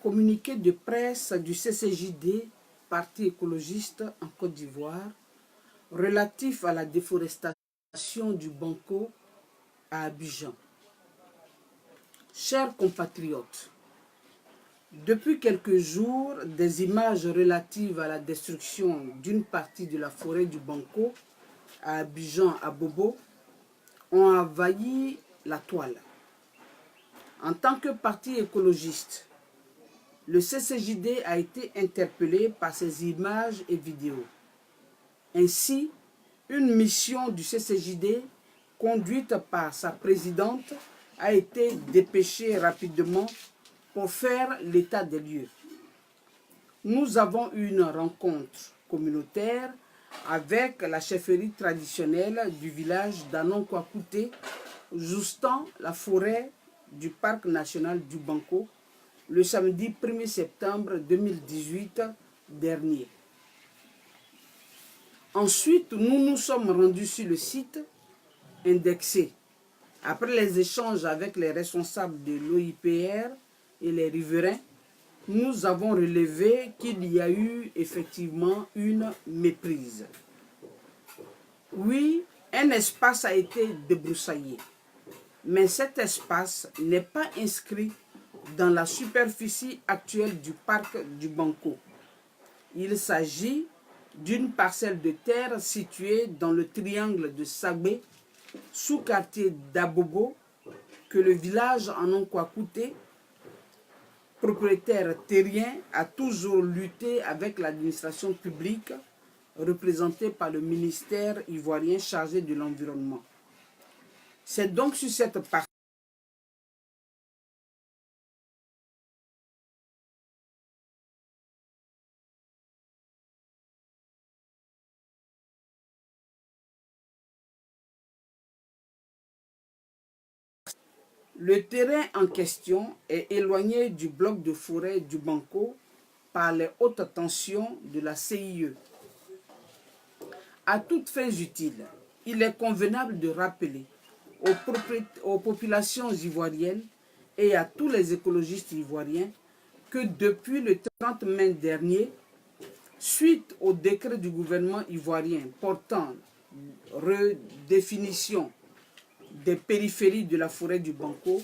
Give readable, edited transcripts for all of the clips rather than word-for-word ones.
communiqué de presse du CCJD, Parti écologiste en Côte d'Ivoire, relatif à la déforestation du Banco à Abidjan. Chers compatriotes, depuis quelques jours, des images relatives à la destruction d'une partie de la forêt du Banco à Abidjan, à Bobo, ont envahi la toile. En tant que parti écologiste, le CCJD a été interpellé par ces images et vidéos. Ainsi, une mission du CCJD, conduite par sa présidente, a été dépêchée rapidement pour faire l'état des lieux. Nous avons eu une rencontre communautaire avec la chefferie traditionnelle du village d'Anonkwa-Kouté, justant la forêt du parc national du Banco, le samedi 1er septembre 2018 dernier. Ensuite, nous nous sommes rendus sur le site indexé. Après les échanges avec les responsables de l'OIPR et les riverains, nous avons relevé qu'il y a eu effectivement une méprise. Oui, un espace a été débroussaillé, mais cet espace n'est pas inscrit dans la superficie actuelle du parc du Banco. Il s'agit d'une parcelle de terre située dans le triangle de Sagbé, sous-quartier d'Abobo, que le village Anonkwa-Kouté, propriétaire terrien, a toujours lutté avec l'administration publique, représentée par le ministère ivoirien chargé de l'environnement. C'est donc sur cette parcelle le terrain en question est éloigné du bloc de forêt du Banco par les hautes tensions de la CIE. À toutes fins utiles, il est convenable de rappeler aux populations ivoiriennes et à tous les écologistes ivoiriens que depuis le 30 mai dernier, suite au décret du gouvernement ivoirien portant redéfinition des périphéries de la forêt du Banco,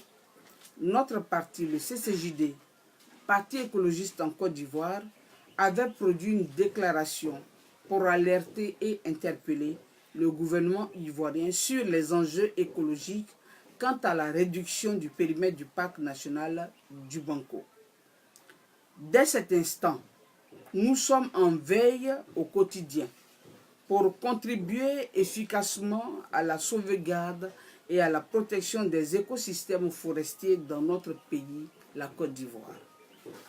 notre parti, le CCJD, Parti écologiste en Côte d'Ivoire, avait produit une déclaration pour alerter et interpeller le gouvernement ivoirien sur les enjeux écologiques quant à la réduction du périmètre du parc national du Banco. Dès cet instant, nous sommes en veille au quotidien pour contribuer efficacement à la sauvegarde et à la protection des écosystèmes forestiers dans notre pays, la Côte d'Ivoire.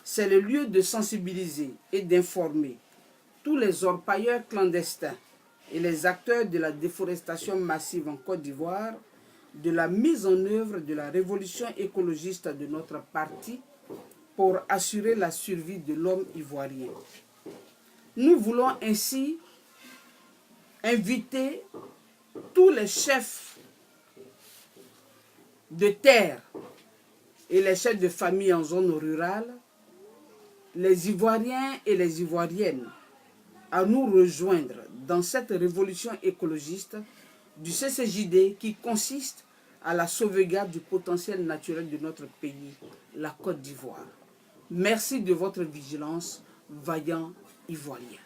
C'est le lieu de sensibiliser et d'informer tous les orpailleurs clandestins et les acteurs de la déforestation massive en Côte d'Ivoire de la mise en œuvre de la révolution écologiste de notre parti pour assurer la survie de l'homme ivoirien. Nous voulons ainsi inviter tous les chefs de terre et les chefs de famille en zone rurale, les Ivoiriens et les Ivoiriennes, à nous rejoindre dans cette révolution écologiste du CCJD qui consiste à la sauvegarde du potentiel naturel de notre pays, la Côte d'Ivoire. Merci de votre vigilance, vaillants Ivoiriens.